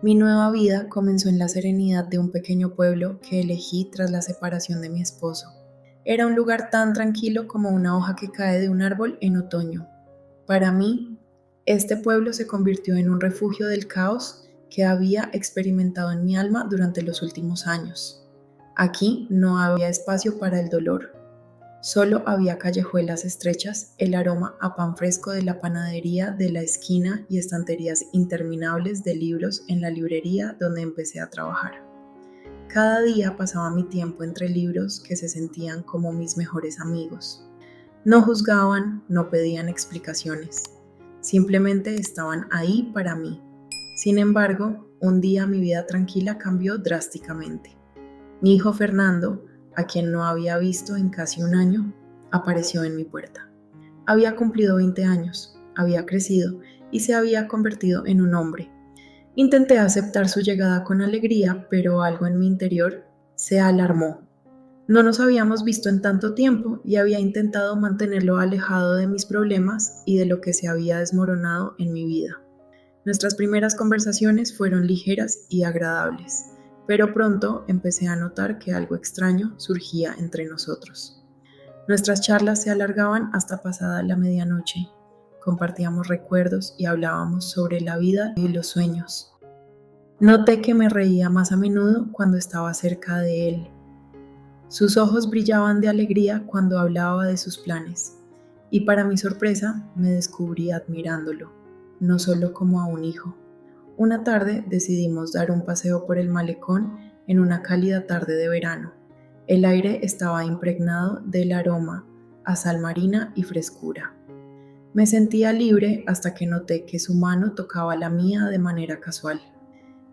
Mi nueva vida comenzó en la serenidad de un pequeño pueblo que elegí tras la separación de mi esposo. Era un lugar tan tranquilo como una hoja que cae de un árbol en otoño. Para mí, este pueblo se convirtió en un refugio del caos que había experimentado en mi alma durante los últimos años. Aquí no había espacio para el dolor. Solo había callejuelas estrechas, el aroma a pan fresco de la panadería de la esquina y estanterías interminables de libros en la librería donde empecé a trabajar. Cada día pasaba mi tiempo entre libros que se sentían como mis mejores amigos. No juzgaban, no pedían explicaciones, simplemente estaban ahí para mí. Sin embargo, un día mi vida tranquila cambió drásticamente. Mi hijo Fernando, a quien no había visto en casi un año, apareció en mi puerta. Había cumplido 20 años, había crecido y se había convertido en un hombre. Intenté aceptar su llegada con alegría, pero algo en mi interior se alarmó. No nos habíamos visto en tanto tiempo y había intentado mantenerlo alejado de mis problemas y de lo que se había desmoronado en mi vida. Nuestras primeras conversaciones fueron ligeras y agradables, pero pronto empecé a notar que algo extraño surgía entre nosotros. Nuestras charlas se alargaban hasta pasada la medianoche. Compartíamos recuerdos y hablábamos sobre la vida y los sueños. Noté que me reía más a menudo cuando estaba cerca de él. Sus ojos brillaban de alegría cuando hablaba de sus planes, y para mi sorpresa me descubrí admirándolo, no solo como a un hijo. Una tarde decidimos dar un paseo por el malecón en una cálida tarde de verano. El aire estaba impregnado del aroma a sal marina y frescura. Me sentía libre hasta que noté que su mano tocaba la mía de manera casual.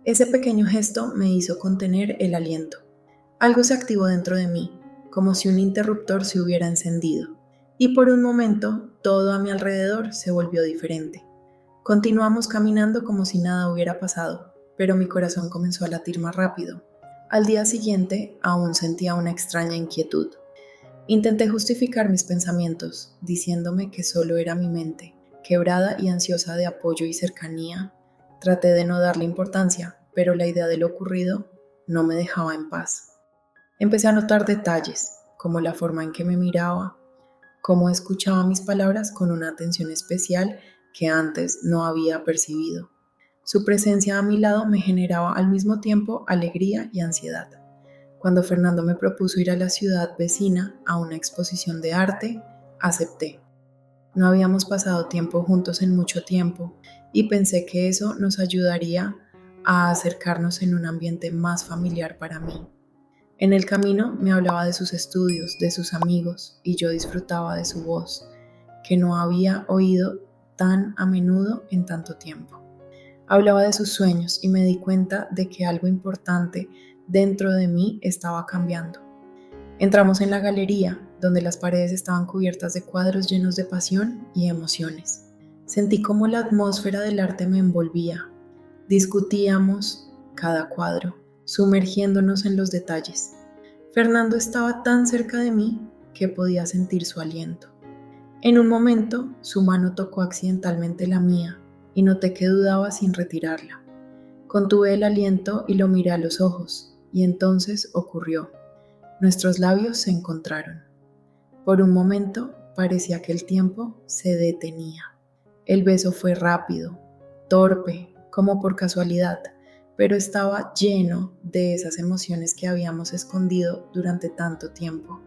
Ese pequeño gesto me hizo contener el aliento. Algo se activó dentro de mí, como si un interruptor se hubiera encendido, y por un momento todo a mi alrededor se volvió diferente. Continuamos caminando como si nada hubiera pasado, pero mi corazón comenzó a latir más rápido. Al día siguiente aún sentía una extraña inquietud. Intenté justificar mis pensamientos, diciéndome que solo era mi mente, quebrada y ansiosa de apoyo y cercanía. Traté de no darle importancia, pero la idea de lo ocurrido no me dejaba en paz. Empecé a notar detalles, como la forma en que me miraba, cómo escuchaba mis palabras con una atención especial que antes no había percibido. Su presencia a mi lado me generaba al mismo tiempo alegría y ansiedad. Cuando Fernando me propuso ir a la ciudad vecina a una exposición de arte, acepté. No habíamos pasado tiempo juntos en mucho tiempo y pensé que eso nos ayudaría a acercarnos en un ambiente más familiar para mí. En el camino me hablaba de sus estudios, de sus amigos, y yo disfrutaba de su voz, que no había oído tan a menudo en tanto tiempo. Hablaba de sus sueños y me di cuenta de que algo importante dentro de mí estaba cambiando. Entramos en la galería, donde las paredes estaban cubiertas de cuadros llenos de pasión y emociones. Sentí como la atmósfera del arte me envolvía. Discutíamos cada cuadro, sumergiéndonos en los detalles. Fernando estaba tan cerca de mí que podía sentir su aliento. En un momento, su mano tocó accidentalmente la mía y noté que dudaba sin retirarla. Contuve el aliento y lo miré a los ojos, y entonces ocurrió. Nuestros labios se encontraron. Por un momento parecía que el tiempo se detenía. El beso fue rápido, torpe, como por casualidad, pero estaba lleno de esas emociones que habíamos escondido durante tanto tiempo.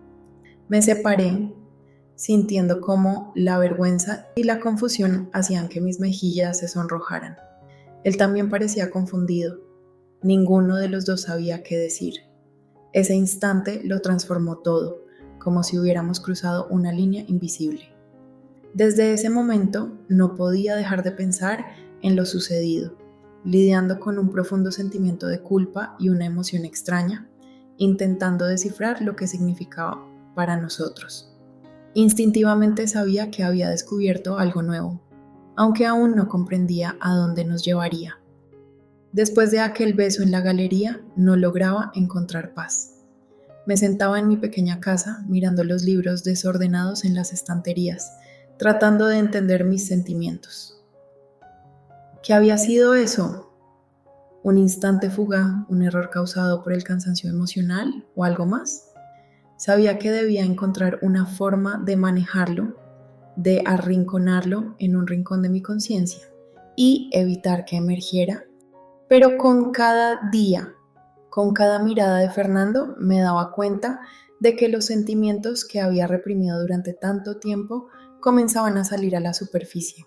Me separé, sintiendo cómo la vergüenza y la confusión hacían que mis mejillas se sonrojaran. Él también parecía confundido. Ninguno de los dos sabía qué decir. Ese instante lo transformó todo, como si hubiéramos cruzado una línea invisible. Desde ese momento no podía dejar de pensar en lo sucedido, lidiando con un profundo sentimiento de culpa y una emoción extraña, intentando descifrar lo que significaba para nosotros. Instintivamente sabía que había descubierto algo nuevo, aunque aún no comprendía a dónde nos llevaría. Después de aquel beso en la galería, no lograba encontrar paz. Me sentaba en mi pequeña casa mirando los libros desordenados en las estanterías, tratando de entender mis sentimientos. ¿Qué había sido eso? ¿Un instante fugaz, un error causado por el cansancio emocional o algo más? Sabía que debía encontrar una forma de manejarlo, de arrinconarlo en un rincón de mi conciencia y evitar que emergiera. Pero con cada día, con cada mirada de Fernando, me daba cuenta de que los sentimientos que había reprimido durante tanto tiempo comenzaban a salir a la superficie.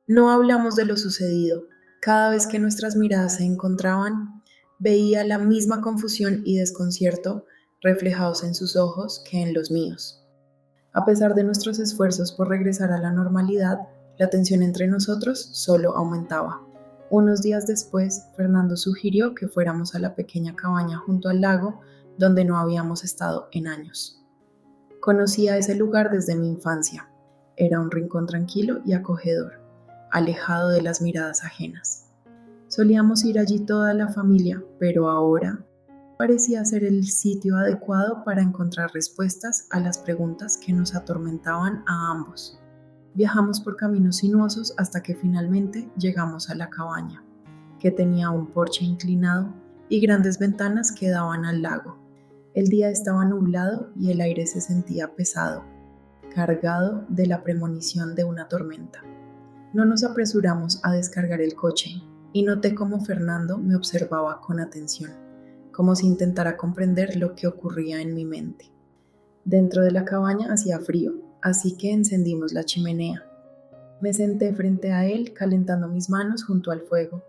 No hablamos de lo sucedido. Cada vez que nuestras miradas se encontraban, veía la misma confusión y desconcierto reflejados en sus ojos que en los míos. A pesar de nuestros esfuerzos por regresar a la normalidad, la tensión entre nosotros solo aumentaba. Unos días después, Fernando sugirió que fuéramos a la pequeña cabaña junto al lago donde no habíamos estado en años. Conocía ese lugar desde mi infancia. Era un rincón tranquilo y acogedor, alejado de las miradas ajenas. Solíamos ir allí toda la familia, pero ahora parecía ser el sitio adecuado para encontrar respuestas a las preguntas que nos atormentaban a ambos. Viajamos por caminos sinuosos hasta que finalmente llegamos a la cabaña, que tenía un porche inclinado y grandes ventanas que daban al lago. El día estaba nublado y el aire se sentía pesado, cargado de la premonición de una tormenta. No nos apresuramos a descargar el coche y noté cómo Fernando me observaba con atención, como si intentara comprender lo que ocurría en mi mente. Dentro de la cabaña hacía frío, así que encendimos la chimenea. Me senté frente a él, calentando mis manos junto al fuego,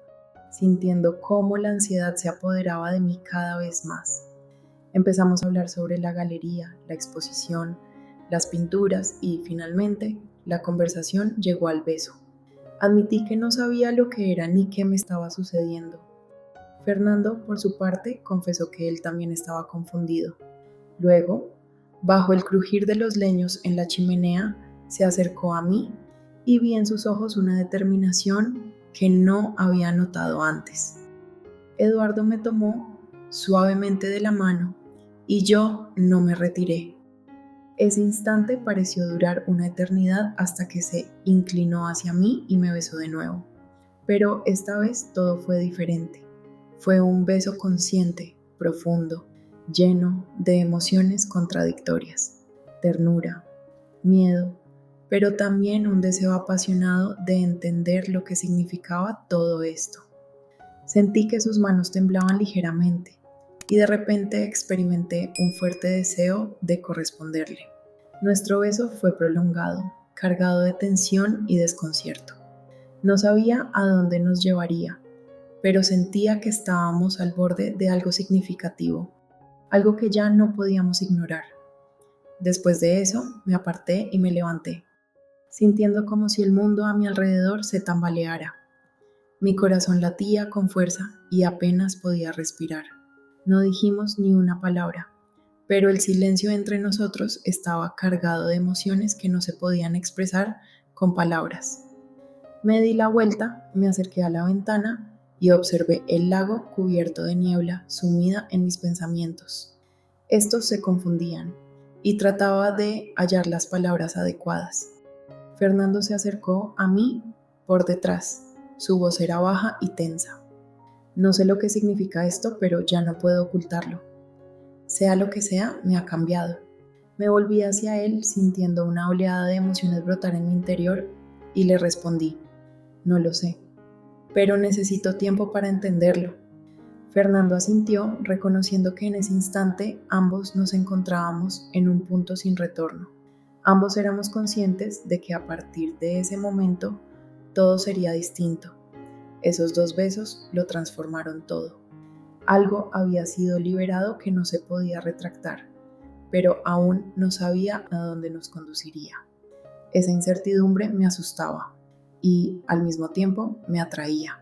sintiendo cómo la ansiedad se apoderaba de mí cada vez más. Empezamos a hablar sobre la galería, la exposición, las pinturas y, finalmente, la conversación llegó al beso. Admití que no sabía lo que era ni qué me estaba sucediendo. Fernando, por su parte, confesó que él también estaba confundido. Luego, bajo el crujir de los leños en la chimenea, se acercó a mí y vi en sus ojos una determinación que no había notado antes. Eduardo me tomó suavemente de la mano y yo no me retiré. Ese instante pareció durar una eternidad hasta que se inclinó hacia mí y me besó de nuevo. Pero esta vez todo fue diferente. Fue un beso consciente, profundo, lleno de emociones contradictorias, ternura, miedo, pero también un deseo apasionado de entender lo que significaba todo esto. Sentí que sus manos temblaban ligeramente y de repente experimenté un fuerte deseo de corresponderle. Nuestro beso fue prolongado, cargado de tensión y desconcierto. No sabía a dónde nos llevaría, pero sentía que estábamos al borde de algo significativo, algo que ya no podíamos ignorar. Después de eso, me aparté y me levanté, sintiendo como si el mundo a mi alrededor se tambaleara. Mi corazón latía con fuerza y apenas podía respirar. No dijimos ni una palabra, pero el silencio entre nosotros estaba cargado de emociones que no se podían expresar con palabras. Me di la vuelta, me acerqué a la ventana y observé el lago cubierto de niebla sumida en mis pensamientos. Estos se confundían y trataba de hallar las palabras adecuadas. Fernando se acercó a mí por detrás. Su voz era baja y tensa. No sé lo que significa esto, pero ya no puedo ocultarlo. Sea lo que sea, me ha cambiado. Me volví hacia él sintiendo una oleada de emociones brotar en mi interior y le respondí, no lo sé, pero necesito tiempo para entenderlo. Fernando asintió, reconociendo que en ese instante ambos nos encontrábamos en un punto sin retorno. Ambos éramos conscientes de que a partir de ese momento todo sería distinto. Esos 2 besos lo transformaron todo. Algo había sido liberado que no se podía retractar, pero aún no sabía a dónde nos conduciría. Esa incertidumbre me asustaba y, al mismo tiempo, me atraía.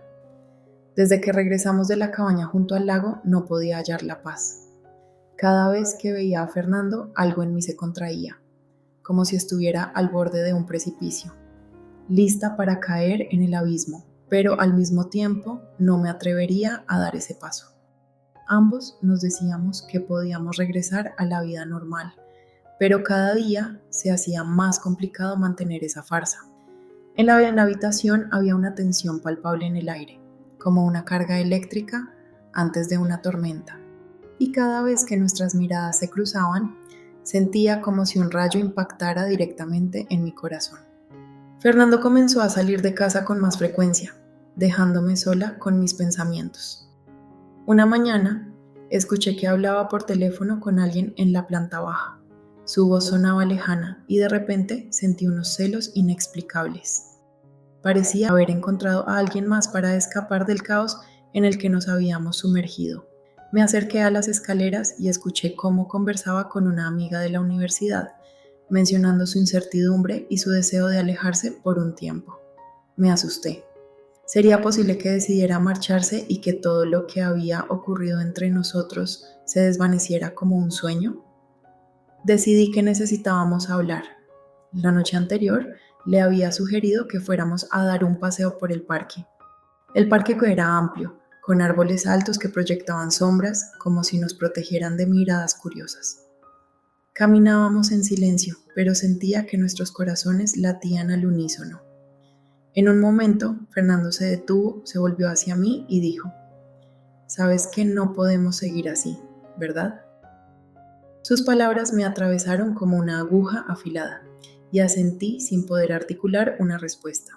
Desde que regresamos de la cabaña junto al lago, no podía hallar la paz. Cada vez que veía a Fernando, algo en mí se contraía, como si estuviera al borde de un precipicio, lista para caer en el abismo, pero al mismo tiempo no me atrevería a dar ese paso. Ambos nos decíamos que podíamos regresar a la vida normal, pero cada día se hacía más complicado mantener esa farsa. En la habitación había una tensión palpable en el aire, como una carga eléctrica antes de una tormenta. Y cada vez que nuestras miradas se cruzaban, sentía como si un rayo impactara directamente en mi corazón. Fernando comenzó a salir de casa con más frecuencia, dejándome sola con mis pensamientos. Una mañana, escuché que hablaba por teléfono con alguien en la planta baja. Su voz sonaba lejana y de repente sentí unos celos inexplicables. Parecía haber encontrado a alguien más para escapar del caos en el que nos habíamos sumergido. Me acerqué a las escaleras y escuché cómo conversaba con una amiga de la universidad, mencionando su incertidumbre y su deseo de alejarse por un tiempo. Me asusté. ¿Sería posible que decidiera marcharse y que todo lo que había ocurrido entre nosotros se desvaneciera como un sueño? Decidí que necesitábamos hablar. La noche anterior le había sugerido que fuéramos a dar un paseo por el parque. El parque era amplio, con árboles altos que proyectaban sombras como si nos protegieran de miradas curiosas. Caminábamos en silencio, pero sentía que nuestros corazones latían al unísono. En un momento, Fernando se detuvo, se volvió hacia mí y dijo: «Sabes que no podemos seguir así, ¿verdad?». Sus palabras me atravesaron como una aguja afilada y asentí sin poder articular una respuesta.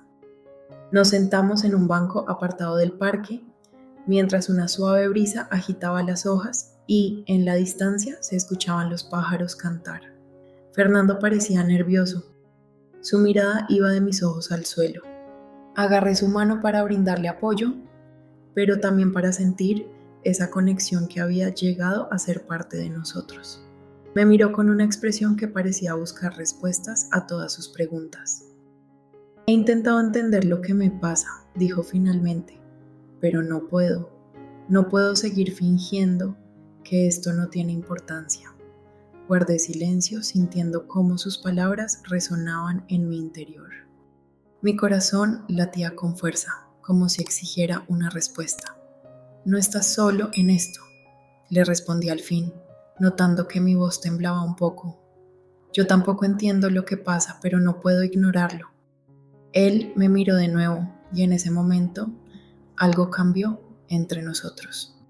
Nos sentamos en un banco apartado del parque, mientras una suave brisa agitaba las hojas y, en la distancia, se escuchaban los pájaros cantar. Fernando parecía nervioso. Su mirada iba de mis ojos al suelo. Agarré su mano para brindarle apoyo, pero también para sentir esa conexión que había llegado a ser parte de nosotros. Me miró con una expresión que parecía buscar respuestas a todas sus preguntas. «He intentado entender lo que me pasa», dijo finalmente, «pero no puedo. No puedo seguir fingiendo que esto no tiene importancia». Guardé silencio, sintiendo cómo sus palabras resonaban en mi interior. Mi corazón latía con fuerza, como si exigiera una respuesta. «No estás solo en esto», le respondí al fin, notando que mi voz temblaba un poco. «Yo tampoco entiendo lo que pasa, pero no puedo ignorarlo». Él me miró de nuevo y en ese momento algo cambió entre nosotros.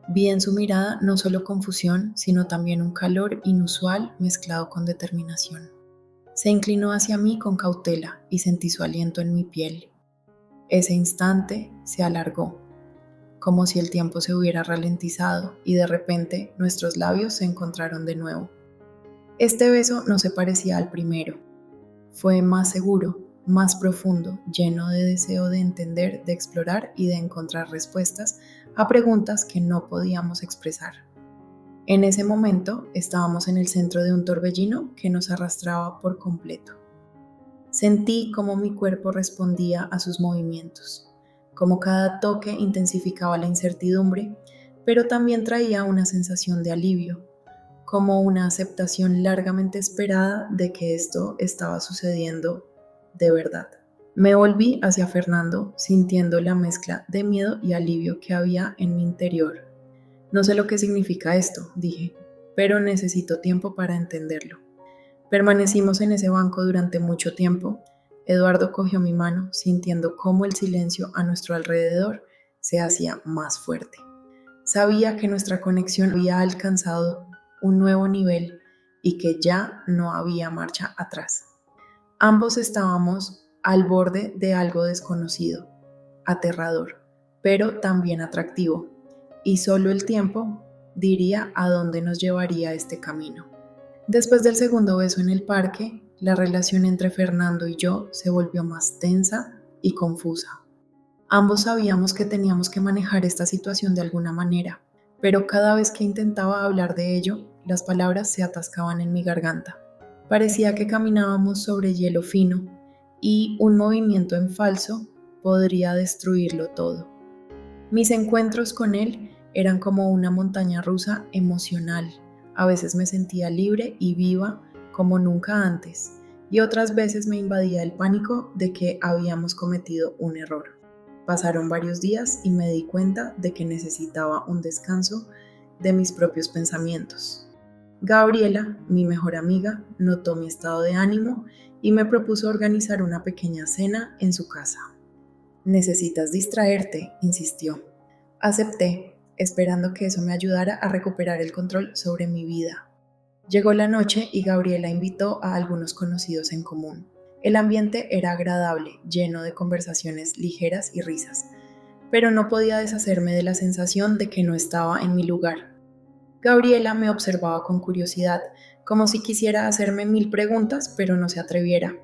Vi en su mirada no solo confusión, sino también un calor inusual mezclado con determinación. Se inclinó hacia mí con cautela y sentí su aliento en mi piel. Ese instante se alargó, como si el tiempo se hubiera ralentizado y de repente nuestros labios se encontraron de nuevo. Este beso no se parecía al primero. Fue más seguro, más profundo, lleno de deseo de entender, de explorar y de encontrar respuestas a preguntas que no podíamos expresar. En ese momento estábamos en el centro de un torbellino que nos arrastraba por completo. Sentí cómo mi cuerpo respondía a sus movimientos, cómo cada toque intensificaba la incertidumbre, pero también traía una sensación de alivio, como una aceptación largamente esperada de que esto estaba sucediendo de verdad. Me volví hacia Fernando, sintiendo la mezcla de miedo y alivio que había en mi interior. «No sé lo que significa esto», dije, «pero necesito tiempo para entenderlo». Permanecimos en ese banco durante mucho tiempo. Eduardo cogió mi mano, sintiendo cómo el silencio a nuestro alrededor se hacía más fuerte. Sabía que nuestra conexión había alcanzado un nuevo nivel y que ya no había marcha atrás. Ambos estábamos al borde de algo desconocido, aterrador, pero también atractivo, y solo el tiempo diría a dónde nos llevaría este camino. Después del segundo beso en el parque, la relación entre Fernando y yo se volvió más tensa y confusa. Ambos sabíamos que teníamos que manejar esta situación de alguna manera, pero cada vez que intentaba hablar de ello, las palabras se atascaban en mi garganta. Parecía que caminábamos sobre hielo fino y un movimiento en falso podría destruirlo todo. Mis encuentros con él eran como una montaña rusa emocional. A veces me sentía libre y viva como nunca antes, y otras veces me invadía el pánico de que habíamos cometido un error. Pasaron varios días y me di cuenta de que necesitaba un descanso de mis propios pensamientos. Gabriela, mi mejor amiga, notó mi estado de ánimo y me propuso organizar una pequeña cena en su casa. Necesitas distraerte, insistió. Acepté, esperando que eso me ayudara a recuperar el control sobre mi vida. Llegó la noche y Gabriela invitó a algunos conocidos en común. El ambiente era agradable, lleno de conversaciones ligeras y risas, pero no podía deshacerme de la sensación de que no estaba en mi lugar. Gabriela me observaba con curiosidad, como si quisiera hacerme 1000 preguntas, pero no se atreviera.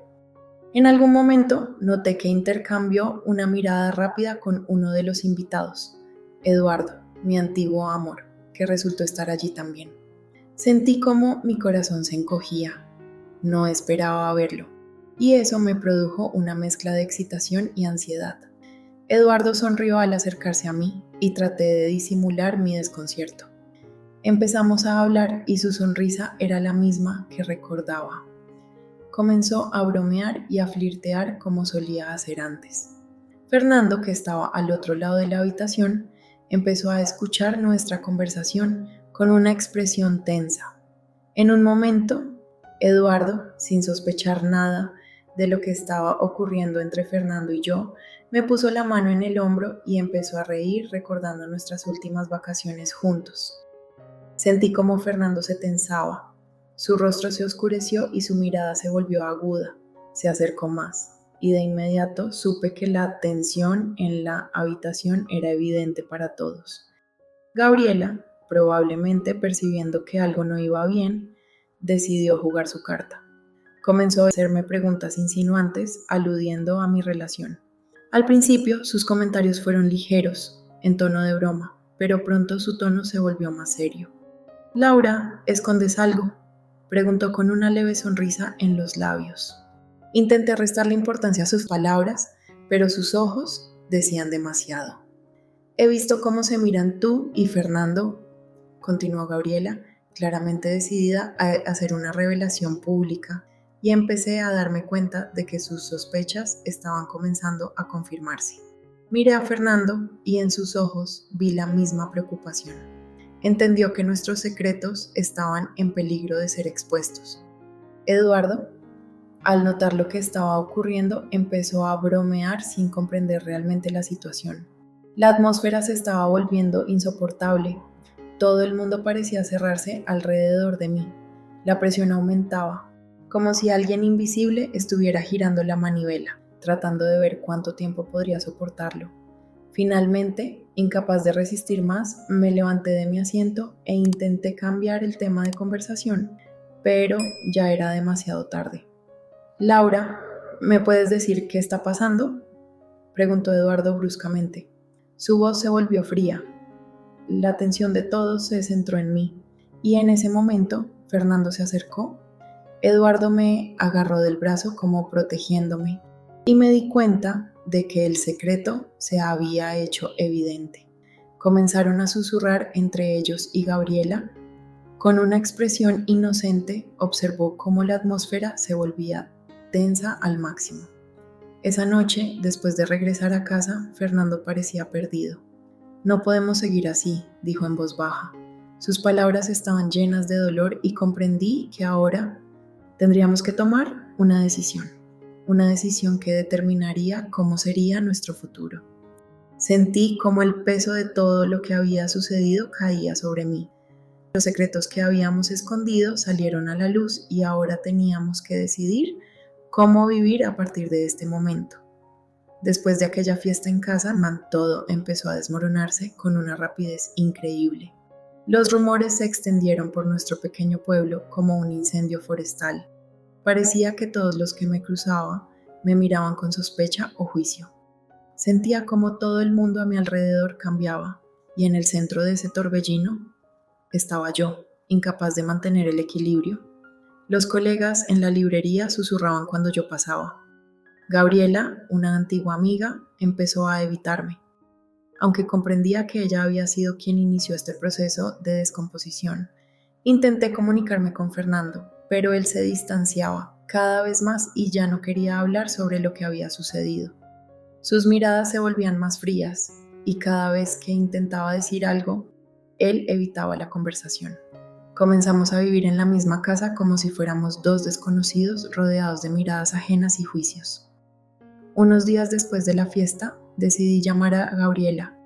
En algún momento noté que intercambió una mirada rápida con uno de los invitados, Eduardo, mi antiguo amor, que resultó estar allí también. Sentí como mi corazón se encogía. No esperaba verlo, y eso me produjo una mezcla de excitación y ansiedad. Eduardo sonrió al acercarse a mí y traté de disimular mi desconcierto. Empezamos a hablar y su sonrisa era la misma que recordaba. Comenzó a bromear y a flirtear como solía hacer antes. Fernando, que estaba al otro lado de la habitación, empezó a escuchar nuestra conversación con una expresión tensa. En un momento, Eduardo, sin sospechar nada de lo que estaba ocurriendo entre Fernando y yo, me puso la mano en el hombro y empezó a reír recordando nuestras últimas vacaciones juntos. Sentí como Fernando se tensaba. Su rostro se oscureció y su mirada se volvió aguda. Se acercó más, y de inmediato supe que la tensión en la habitación era evidente para todos. Gabriela, probablemente percibiendo que algo no iba bien, decidió jugar su carta. Comenzó a hacerme preguntas insinuantes, aludiendo a mi relación. Al principio, sus comentarios fueron ligeros, en tono de broma, pero pronto su tono se volvió más serio. «Laura, ¿escondes algo?», preguntó con una leve sonrisa en los labios. Intenté restarle importancia a sus palabras, pero sus ojos decían demasiado. «He visto cómo se miran tú y Fernando», continuó Gabriela, claramente decidida a hacer una revelación pública, y empecé a darme cuenta de que sus sospechas estaban comenzando a confirmarse. Miré a Fernando y en sus ojos vi la misma preocupación. Entendió que nuestros secretos estaban en peligro de ser expuestos. Eduardo, al notar lo que estaba ocurriendo, empezó a bromear sin comprender realmente la situación. La atmósfera se estaba volviendo insoportable. Todo el mundo parecía cerrarse alrededor de mí. La presión aumentaba, como si alguien invisible estuviera girando la manivela, tratando de ver cuánto tiempo podría soportarlo. Finalmente, incapaz de resistir más, me levanté de mi asiento e intenté cambiar el tema de conversación, pero ya era demasiado tarde. «Laura, ¿me puedes decir qué está pasando?», preguntó Eduardo bruscamente. Su voz se volvió fría. La atención de todos se centró en mí, y en ese momento Fernando se acercó. Eduardo me agarró del brazo como protegiéndome, y me di cuenta de que el secreto se había hecho evidente. Comenzaron a susurrar entre ellos y Gabriela. Con una expresión inocente observó cómo la atmósfera se volvía tensa al máximo. Esa noche, después de regresar a casa, Fernando parecía perdido. «No podemos seguir así», dijo en voz baja. Sus palabras estaban llenas de dolor y comprendí que ahora tendríamos que tomar una decisión que determinaría cómo sería nuestro futuro. Sentí como el peso de todo lo que había sucedido caía sobre mí. Los secretos que habíamos escondido salieron a la luz y ahora teníamos que decidir cómo vivir a partir de este momento. Después de aquella fiesta en casa, todo empezó a desmoronarse con una rapidez increíble. Los rumores se extendieron por nuestro pequeño pueblo como un incendio forestal. Parecía que todos los que me cruzaba me miraban con sospecha o juicio. Sentía como todo el mundo a mi alrededor cambiaba, y en el centro de ese torbellino estaba yo, incapaz de mantener el equilibrio. Los colegas en la librería susurraban cuando yo pasaba. Gabriela, una antigua amiga, empezó a evitarme. Aunque comprendía que ella había sido quien inició este proceso de descomposición, intenté comunicarme con Fernando, pero él se distanciaba cada vez más y ya no quería hablar sobre lo que había sucedido. Sus miradas se volvían más frías y cada vez que intentaba decir algo, él evitaba la conversación. Comenzamos a vivir en la misma casa como si fuéramos dos desconocidos rodeados de miradas ajenas y juicios. Unos días después de la fiesta, Decidí llamar a Gabriela,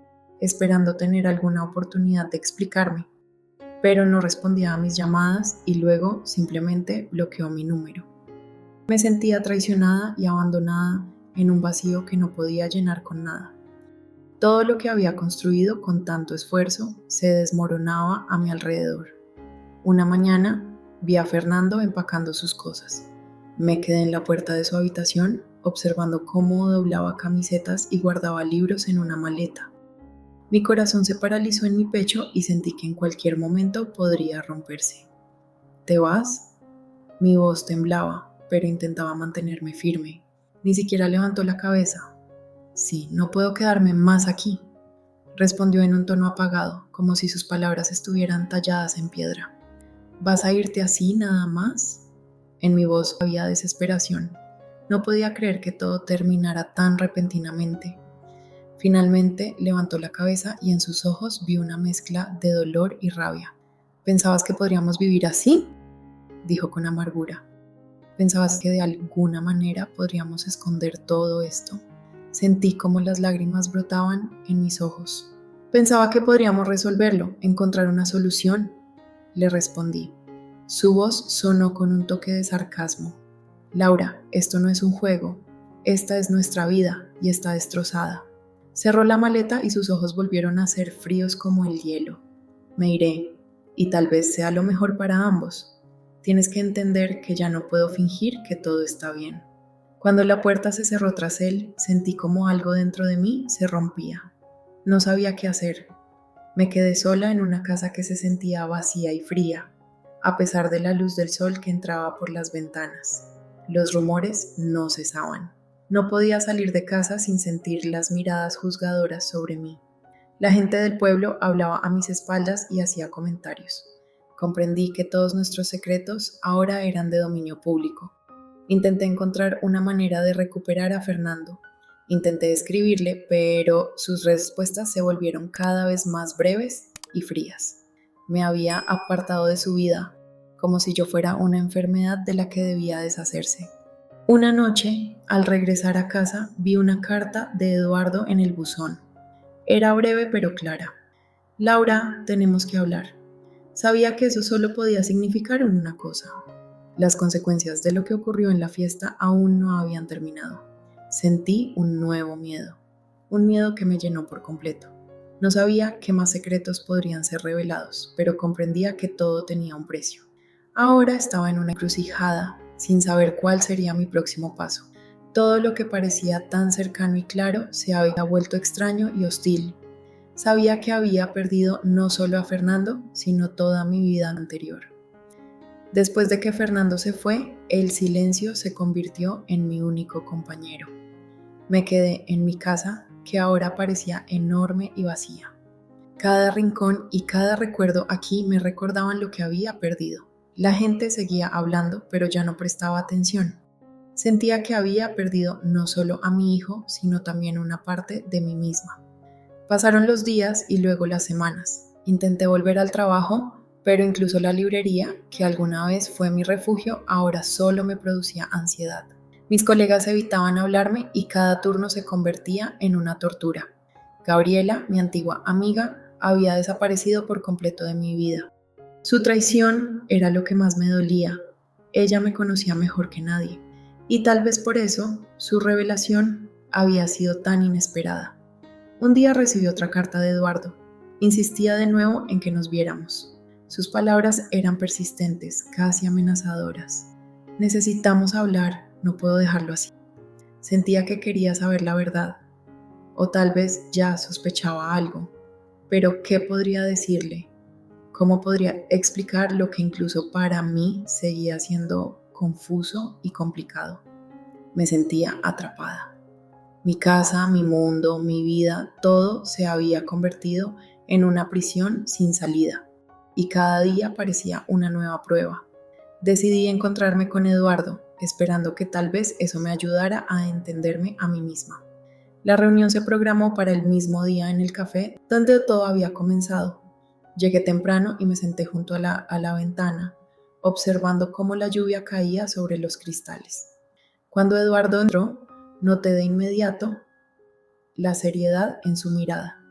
esperando tener alguna oportunidad de explicarme, pero no respondía a mis llamadas y luego simplemente bloqueó mi número. Me sentía traicionada y abandonada en un vacío que no podía llenar con nada. Todo lo que había construido con tanto esfuerzo se desmoronaba a mi alrededor. Una mañana vi a Fernando empacando sus cosas. Me quedé en la puerta de su habitación observando cómo doblaba camisetas y guardaba libros en una maleta. Mi corazón se paralizó en mi pecho y sentí que en cualquier momento podría romperse. ¿Te vas? Mi voz temblaba, pero intentaba mantenerme firme. Ni siquiera levantó la cabeza. Sí, no puedo quedarme más aquí, respondió en un tono apagado, como si sus palabras estuvieran talladas en piedra. ¿Vas a irte así nada más? En mi voz había desesperación. No podía creer que todo terminara tan repentinamente. Finalmente levantó la cabeza y en sus ojos vi una mezcla de dolor y rabia. ¿Pensabas que podríamos vivir así?, dijo con amargura. ¿Pensabas que de alguna manera podríamos esconder todo esto? Sentí como las lágrimas brotaban en mis ojos. Pensaba que podríamos resolverlo, encontrar una solución, le respondí. Su voz sonó con un toque de sarcasmo. Laura, esto no es un juego. Esta es nuestra vida y está destrozada. Cerró la maleta y sus ojos volvieron a ser fríos como el hielo. Me iré, y tal vez sea lo mejor para ambos. Tienes que entender que ya no puedo fingir que todo está bien. Cuando la puerta se cerró tras él, sentí como algo dentro de mí se rompía. No sabía qué hacer. Me quedé sola en una casa que se sentía vacía y fría, a pesar de la luz del sol que entraba por las ventanas. Los rumores no cesaban. No podía salir de casa sin sentir las miradas juzgadoras sobre mí. La gente del pueblo hablaba a mis espaldas y hacía comentarios. Comprendí que todos nuestros secretos ahora eran de dominio público. Intenté encontrar una manera de recuperar a Fernando. Intenté escribirle, pero sus respuestas se volvieron cada vez más breves y frías. Me había apartado de su vida, como si yo fuera una enfermedad de la que debía deshacerse. Una noche, al regresar a casa, vi una carta de Eduardo en el buzón. Era breve pero clara. Laura, tenemos que hablar. Sabía que eso solo podía significar una cosa. Las consecuencias de lo que ocurrió en la fiesta aún no habían terminado. Sentí un nuevo miedo, un miedo que me llenó por completo. No sabía qué más secretos podrían ser revelados, pero comprendía que todo tenía un precio. Ahora estaba en una encrucijada, sin saber cuál sería mi próximo paso. Todo lo que parecía tan cercano y claro se había vuelto extraño y hostil. Sabía que había perdido no solo a Fernando, sino toda mi vida anterior. Después de que Fernando se fue, el silencio se convirtió en mi único compañero. Me quedé en mi casa, que ahora parecía enorme y vacía. Cada rincón y cada recuerdo aquí me recordaban lo que había perdido. La gente seguía hablando, pero ya no prestaba atención. Sentía que había perdido no solo a mi hijo, sino también una parte de mí misma. Pasaron los días y luego las semanas. Intenté volver al trabajo, pero incluso la librería, que alguna vez fue mi refugio, ahora solo me producía ansiedad. Mis colegas evitaban hablarme y cada turno se convertía en una tortura. Gabriela, mi antigua amiga, había desaparecido por completo de mi vida. Su traición era lo que más me dolía. Ella me conocía mejor que nadie, y tal vez por eso su revelación había sido tan inesperada. Un día recibí otra carta de Eduardo. Insistía de nuevo en que nos viéramos. Sus palabras eran persistentes, casi amenazadoras. Necesitamos hablar, no puedo dejarlo así. Sentía que quería saber la verdad, o tal vez ya sospechaba algo. Pero ¿qué podría decirle? ¿Cómo podría explicar lo que incluso para mí seguía siendo confuso y complicado? Me sentía atrapada. Mi casa, mi mundo, mi vida, todo se había convertido en una prisión sin salida, y cada día parecía una nueva prueba. Decidí encontrarme con Eduardo, esperando que tal vez eso me ayudara a entenderme a mí misma. La reunión se programó para el mismo día en el café donde todo había comenzado. Llegué temprano y me senté junto a la ventana, observando cómo la lluvia caía sobre los cristales. Cuando Eduardo entró, noté de inmediato la seriedad en su mirada.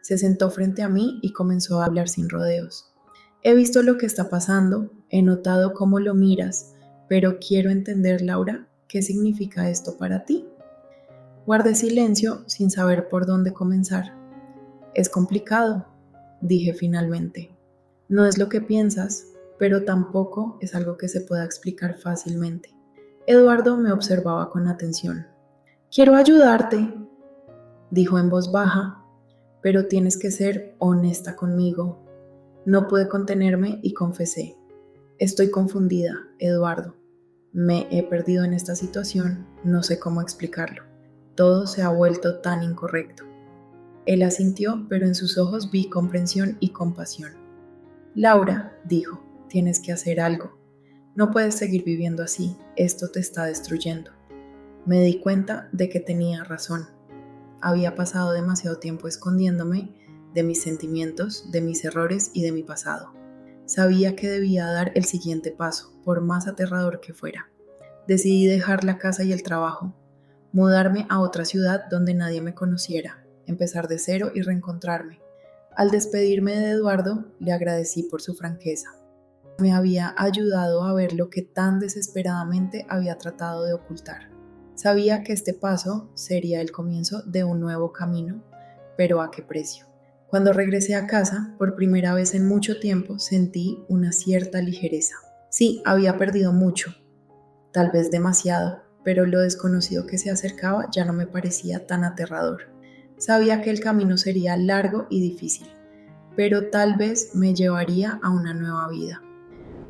Se sentó frente a mí y comenzó a hablar sin rodeos. He visto lo que está pasando, he notado cómo lo miras, pero quiero entender, Laura, ¿qué significa esto para ti? Guardé silencio sin saber por dónde comenzar. Es complicado, dije finalmente. No es lo que piensas, pero tampoco es algo que se pueda explicar fácilmente. Eduardo me observaba con atención. Quiero ayudarte, dijo en voz baja, pero tienes que ser honesta conmigo. No pude contenerme y confesé. Estoy confundida, Eduardo. Me he perdido en esta situación, no sé cómo explicarlo. Todo se ha vuelto tan incorrecto. Él asintió, pero en sus ojos vi comprensión y compasión. Laura, dijo, tienes que hacer algo. No puedes seguir viviendo así, esto te está destruyendo. Me di cuenta de que tenía razón. Había pasado demasiado tiempo escondiéndome de mis sentimientos, de mis errores y de mi pasado. Sabía que debía dar el siguiente paso, por más aterrador que fuera. Decidí dejar la casa y el trabajo, mudarme a otra ciudad donde nadie me conociera, empezar de cero y reencontrarme. Al despedirme de Eduardo, le agradecí por su franqueza. Me había ayudado a ver lo que tan desesperadamente había tratado de ocultar. Sabía que este paso sería el comienzo de un nuevo camino, pero ¿a qué precio? Cuando regresé a casa, por primera vez en mucho tiempo, sentí una cierta ligereza. Sí, había perdido mucho, tal vez demasiado, pero lo desconocido que se acercaba ya no me parecía tan aterrador. Sabía que el camino sería largo y difícil, pero tal vez me llevaría a una nueva vida.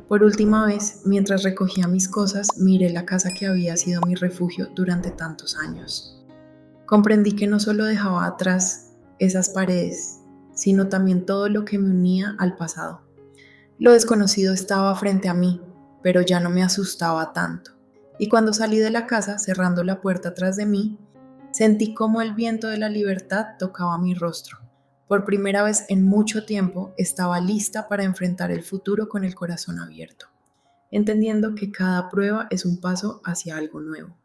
Por última vez, mientras recogía mis cosas, miré la casa que había sido mi refugio durante tantos años. Comprendí que no solo dejaba atrás esas paredes, sino también todo lo que me unía al pasado. Lo desconocido estaba frente a mí, pero ya no me asustaba tanto. Y cuando salí de la casa, cerrando la puerta tras de mí, sentí como el viento de la libertad tocaba mi rostro. Por primera vez en mucho tiempo estaba lista para enfrentar el futuro con el corazón abierto, entendiendo que cada prueba es un paso hacia algo nuevo.